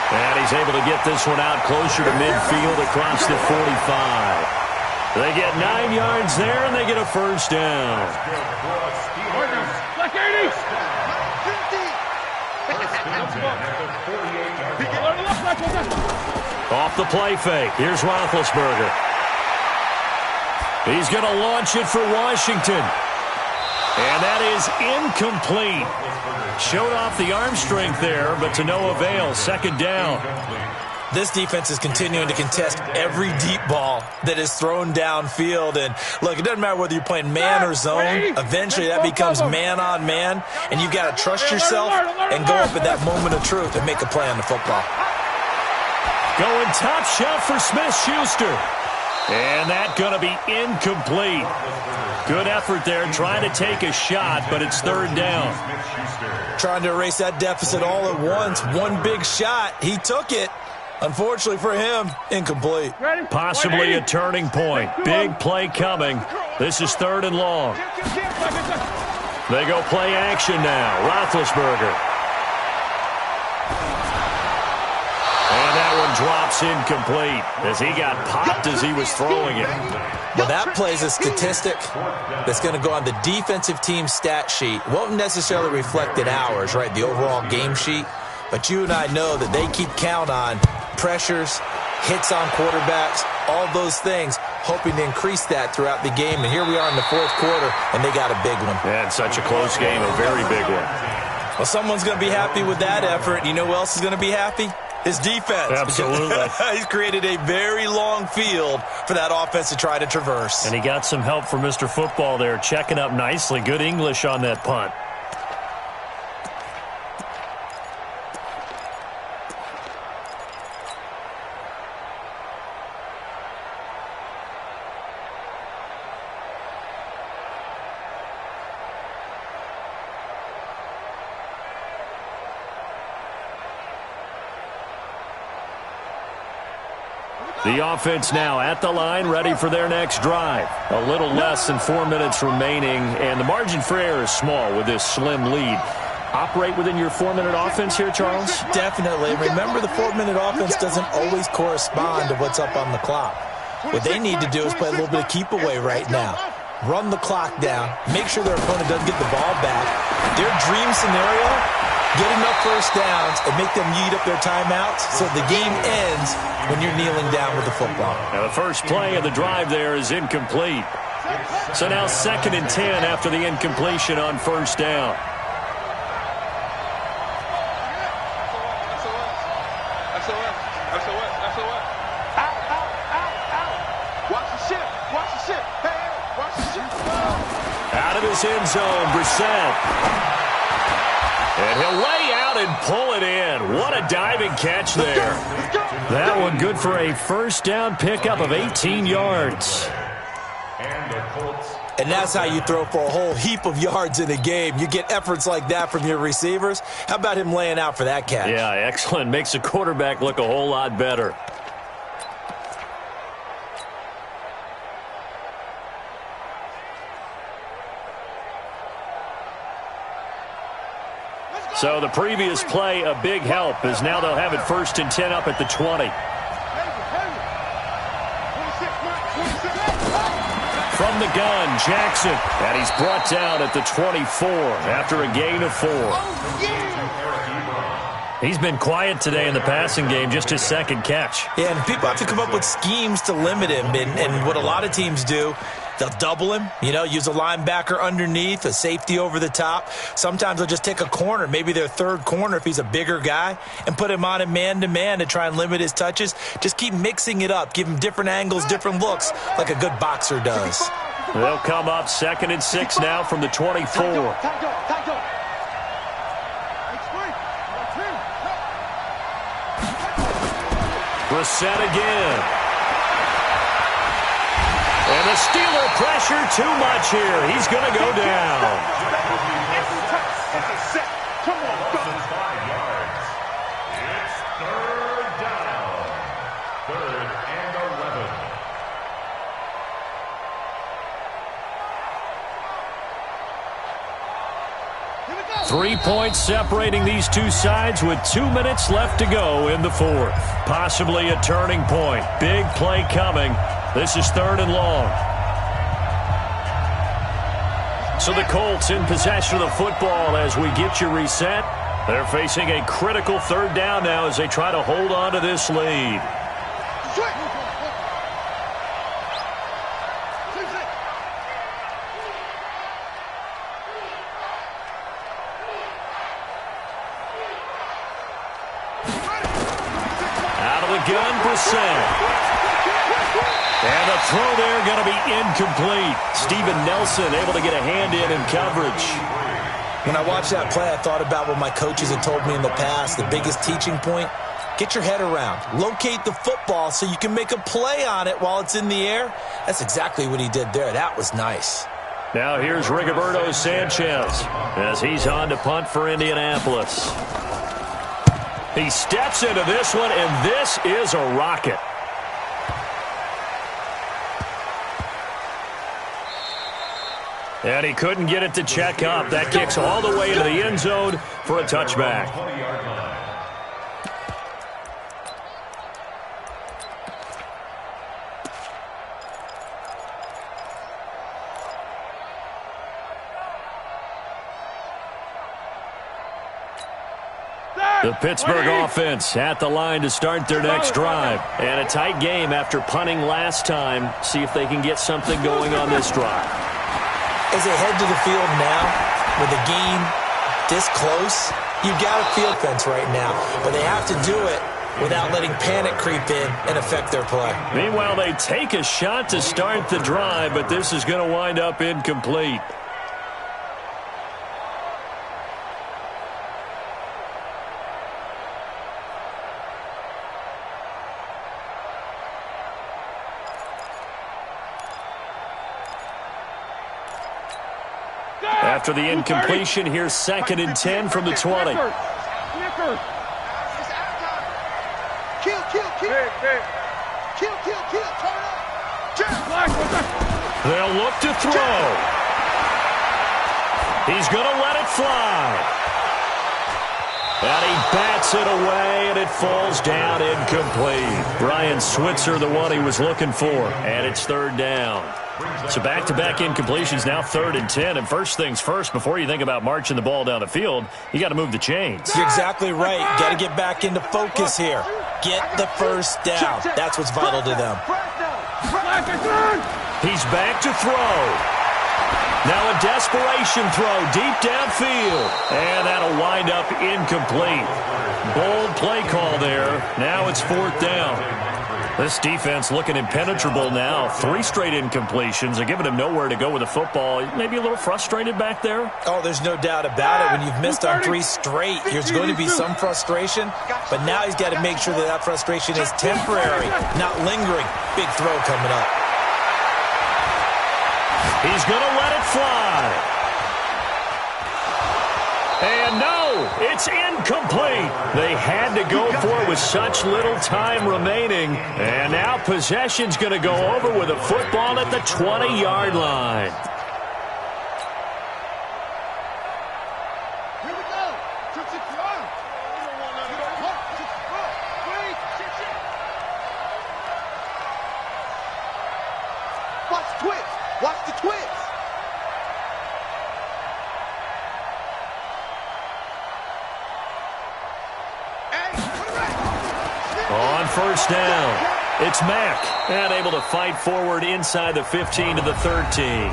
S1: And he's able to get this one out closer to midfield across the 45. They get 9 yards there, and they get a 1st down.
S3: Black 80.
S1: Off the play fake. Here's Roethlisberger. He's going to launch it for Washington. And that is incomplete. Showed off the arm strength there, but to no avail. 2nd down.
S4: This defense is continuing to contest every deep ball that is thrown downfield. And, look, it doesn't matter whether you're playing man or zone. Eventually that becomes man-on-man, and you've got to trust yourself and go up at that moment of truth and make a play on the football.
S1: Going top shelf for Smith-Schuster. And that going to be incomplete. Good effort there, trying to take a shot, but it's 3rd down.
S4: Trying to erase that deficit all at once. One big shot. He took it. Unfortunately for him, incomplete.
S1: Possibly a turning point. Big play coming. This is 3rd and long. They go play action now. Roethlisberger. And that one drops incomplete as he got popped as he was throwing it.
S4: Well, that plays a statistic that's going to go on the defensive team stat sheet. Won't necessarily reflect in ours, right, the overall game sheet. But you and I know that they keep count on pressures, hits on quarterbacks, all those things, hoping to increase that throughout the game. And here we are in the 4th quarter, and they got a big one.
S1: And such a close game, a very big one.
S4: Well, someone's going to be happy with that effort. You know who else is going to be happy? His defense.
S1: Absolutely.
S4: He's created a very long field for that offense to try to traverse.
S1: And he got some help from Mr. Football there, checking up nicely. Good English on that punt. The offense now at the line, ready for their next drive. A little less than 4 minutes remaining, and the margin for error is small with this slim lead. Operate within your 4-minute offense here, Charles?
S4: Definitely. Remember, the 4-minute offense doesn't always correspond to what's up on the clock. What they need to do is play a little bit of keep away right now. Run the clock down. Make sure their opponent doesn't get the ball back. Their dream scenario, get enough 1st downs and make them eat up their timeouts so the game ends when you're kneeling down with the football.
S1: Now the first play of the drive there is incomplete. So now 2nd and 10 after the incompletion on 1st down. Out of his end zone, Brissett. And he'll lay out and pull it in. What a diving catch there. That one good for a 1st down pickup of 18 yards.
S4: And that's how you throw for a whole heap of yards in a game. You get efforts like that from your receivers. How about him laying out for that catch?
S1: Yeah, excellent. Makes the quarterback look a whole lot better. So the previous play, a big help, as now they'll have it 1st and 10 up at the 20. From the gun, Jackson. And he's brought down at the 24 after a gain of 4. He's been quiet today in the passing game, just his 2nd catch.
S4: Yeah, and people have to come up with schemes to limit him. And what a lot of teams do, they'll double him, use a linebacker underneath, a safety over the top. Sometimes they'll just take a corner, maybe their 3rd corner if he's a bigger guy, and put him on a man-to-man to try and limit his touches. Just keep mixing it up, give him different angles, different looks, like a good boxer does.
S1: They'll come up 2nd and 6 now from the 24. Brissett again. And the Steeler pressure too much here. He's going to go down.
S2: Come on, 5 yards. It's 3rd
S1: 3 points separating these two sides with 2 minutes left to go in the fourth. Possibly a turning point. Big play coming. This is 3rd and long. So the Colts in possession of the football as we get you reset. They're facing a critical 3rd down now as they try to hold on to this lead. Out of the gun, Brissett. And the throw there going to be incomplete. Steven Nelson able to get a hand in coverage.
S4: When I watched that play, I thought about what my coaches had told me in the past. The biggest teaching point, get your head around. Locate the football so you can make a play on it while it's in the air. That's exactly what he did there. That was nice.
S1: Now here's Rigoberto Sanchez as he's on to punt for Indianapolis. He steps into this one, and this is a rocket. And he couldn't get it to check up. That kicks all the way into the end zone for a touchback. The Pittsburgh offense at the line to start their next drive. And a tight game after punting last time. See if they can get something going on this drive.
S4: As they head to the field now, with the game this close, you've got a field fence right now. But they have to do it without letting panic creep in and affect their play.
S1: Meanwhile, they take a shot to start the drive, but this is going to wind up incomplete. After the incompletion, here's 2nd and 10 from the 20.
S3: Kill.
S1: They'll look to throw. He's going to let it fly. And he bats it away, and it falls down incomplete. Brian Switzer, the one he was looking for. And it's 3rd down. So back-to-back incompletions, now 3rd and 10. And first things first, before you think about marching the ball down the field, you got to move the chains.
S4: You're exactly right. Got to get back into focus here. Get the first down. That's what's vital to them.
S1: He's back to throw. Now a desperation throw deep downfield. And that'll wind up incomplete. Bold play call there. Now it's 4th down. This defense looking impenetrable now. 3 straight incompletions. They're giving him nowhere to go with the football. Maybe a little frustrated back there?
S4: Oh, there's no doubt about it. When you've missed on 3 straight, there's going to be some frustration. But now he's got to make sure that that frustration is temporary, not lingering. Big throw coming up.
S1: He's going to let it fly. And no, it's incomplete. They had to go for it with such little time remaining. And now possession's going to go over with a football at the 20-yard line.
S3: Here we go. Watch the twist. Watch the twist.
S1: On 1st down, it's Mack, and able to fight forward inside the 15 to the 13.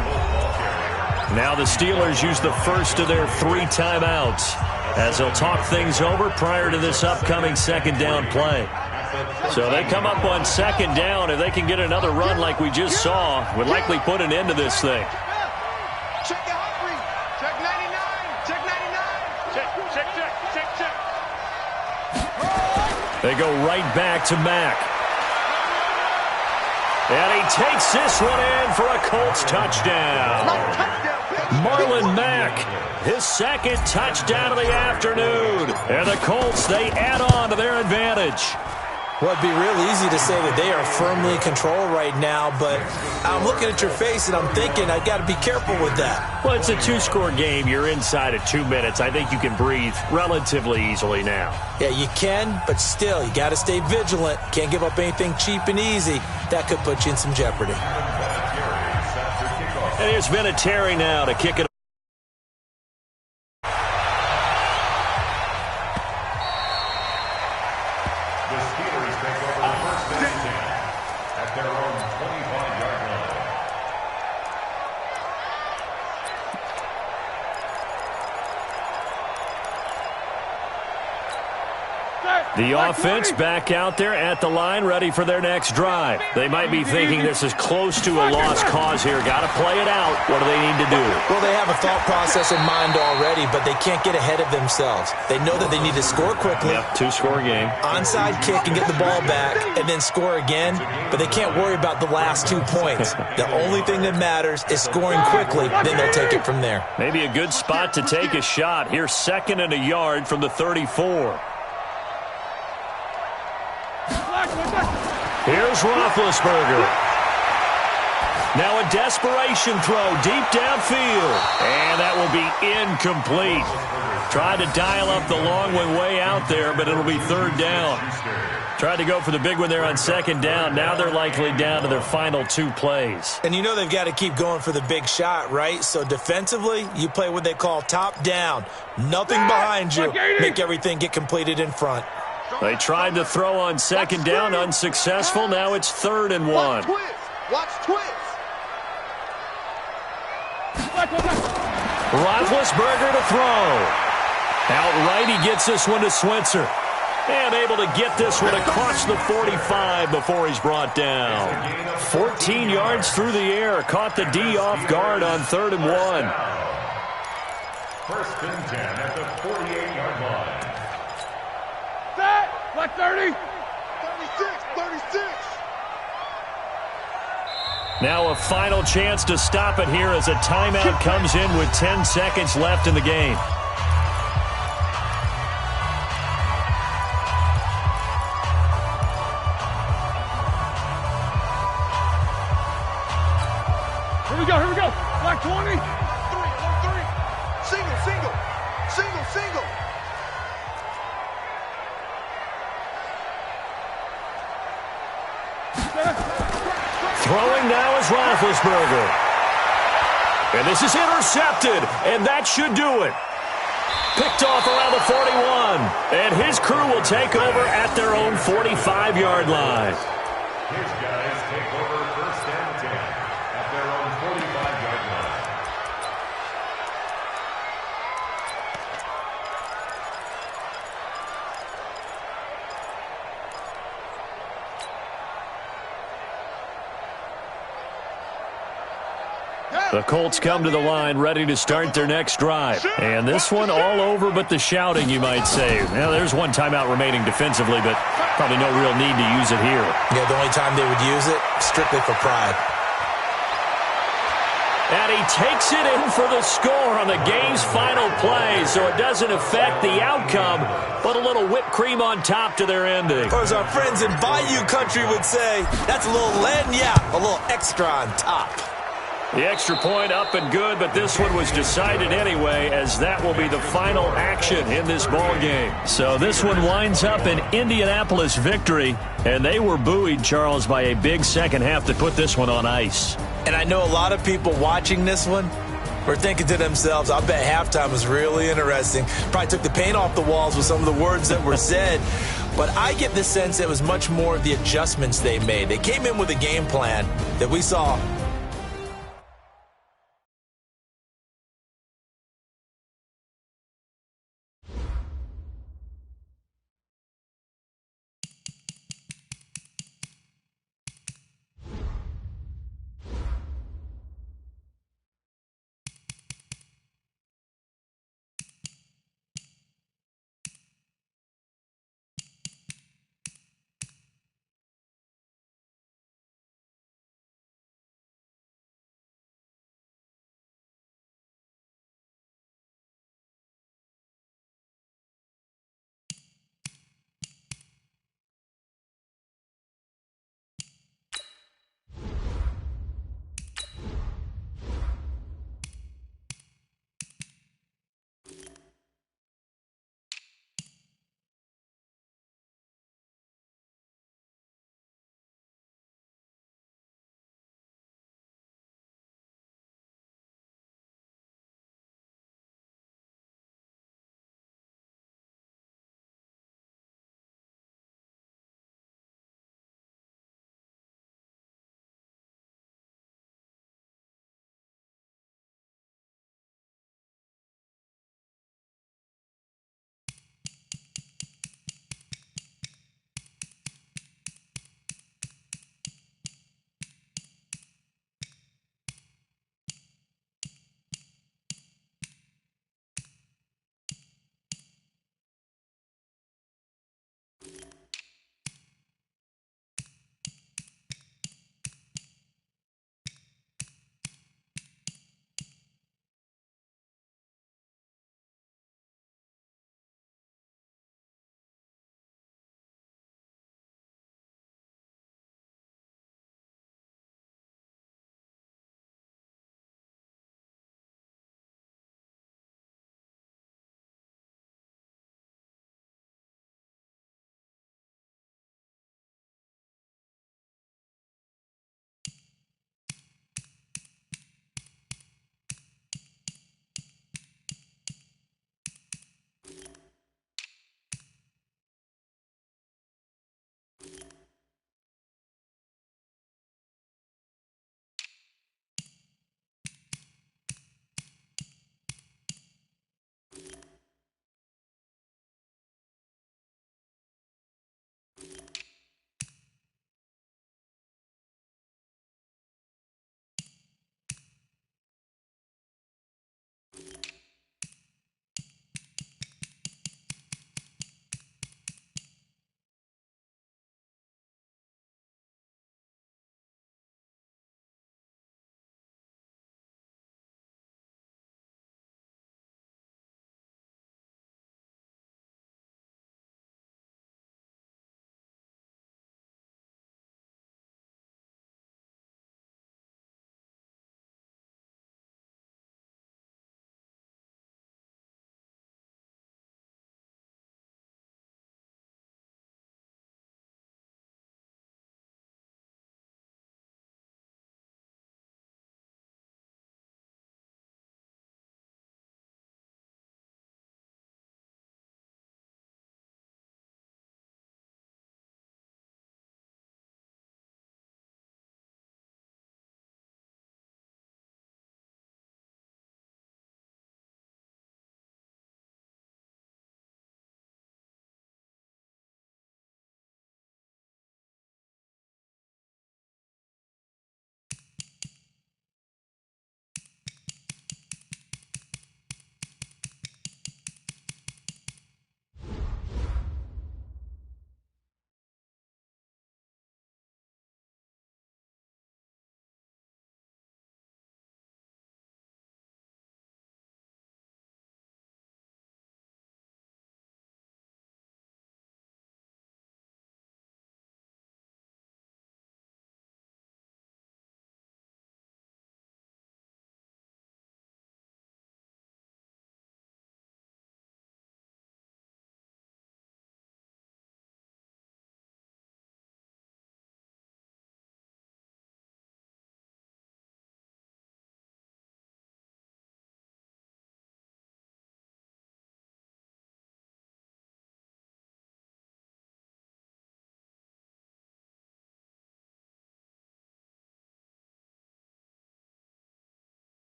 S1: Now the Steelers use the first of their 3 timeouts as they'll talk things over prior to this upcoming 2nd down play. So they come up on 2nd down. If they can get another run like we just saw, would likely put an end to this thing.
S6: Check the hot read. Check 99. Check 99. Check.
S1: They go right back to Mack. And he takes this one in for a Colts touchdown. Marlon Mack, his 2nd touchdown of the afternoon. And the Colts, they add on to their advantage.
S4: Well, it'd be real easy to say that they are firmly in control right now, but I'm looking at your face and I'm thinking I got to be careful with that.
S1: Well, it's a two-score game. You're inside of 2 minutes. I think you can breathe relatively easily now.
S4: Yeah, you can, but still, you got to stay vigilant. Can't give up anything cheap and easy. That could put you in some jeopardy.
S1: And here's Vinatieri now to kick it. The offense back out there at the line, ready for their next drive. They might be thinking this is close to a lost cause here. Got to play it out. What do they need to do?
S4: Well, they have a thought process in mind already, but they can't get ahead of themselves. They know that they need to score quickly.
S1: Yep, two-score game.
S4: Onside kick and get the ball back and then score again, but they can't worry about the last 2 points. The only thing that matters is scoring quickly, then they'll take it from there.
S1: Maybe a good spot to take a shot. Here's 2nd and a yard from the 34. Here's Roethlisberger. Now a desperation throw deep downfield. And that will be incomplete. Tried to dial up the long one way out there, but it'll be 3rd down. Tried to go for the big one there on 2nd down. Now they're likely down to their final 2 plays.
S4: And you know they've got to keep going for the big shot, right? So defensively, you play what they call top down. Nothing behind you. Make everything get completed in front.
S1: They tried to throw on 2nd down, unsuccessful. Now it's 3rd and 1.
S6: Watch twist.
S1: Roethlisberger to throw. Outright, he gets this one to Switzer. And able to get this one across the 45 before he's brought down. 14 yards through the air. Caught the D off guard on 3rd and 1.
S2: 1st and 10 at the 48-yard line.
S3: Like 30.
S6: 36.
S1: Now a final chance to stop it here as a timeout comes in with 10 seconds left in the game.
S3: Here we go. Like 20.
S6: 3. Single.
S1: Throwing now is Roethlisberger. And this is intercepted, and that should do it. Picked off around the 41, and his crew will take over at their own 45-yard line.
S2: His guys take over 1st and 10 at their own 45-yard line.
S1: The Colts come to the line ready to start their next drive. And this one all over but the shouting, you might say. Now, there's one timeout remaining defensively, but probably no real need to use it here.
S4: Yeah, the only time they would use it, strictly for pride.
S1: And he takes it in for the score on the game's final play, so it doesn't affect the outcome, but a little whipped cream on top to their ending.
S4: Or as our friends in Bayou Country would say, that's a little lagniappe, a little extra on top.
S1: The extra point up and good, but this one was decided anyway, as that will be the final action in this ball game. So this one winds up an Indianapolis victory, and they were buoyed, Charles, by a big second half that put this one on ice.
S4: And I know a lot of people watching this one were thinking to themselves, I bet halftime was really interesting. Probably took the paint off the walls with some of the words that were said. But I get the sense it was much more of the adjustments they made. They came in with a game plan that we saw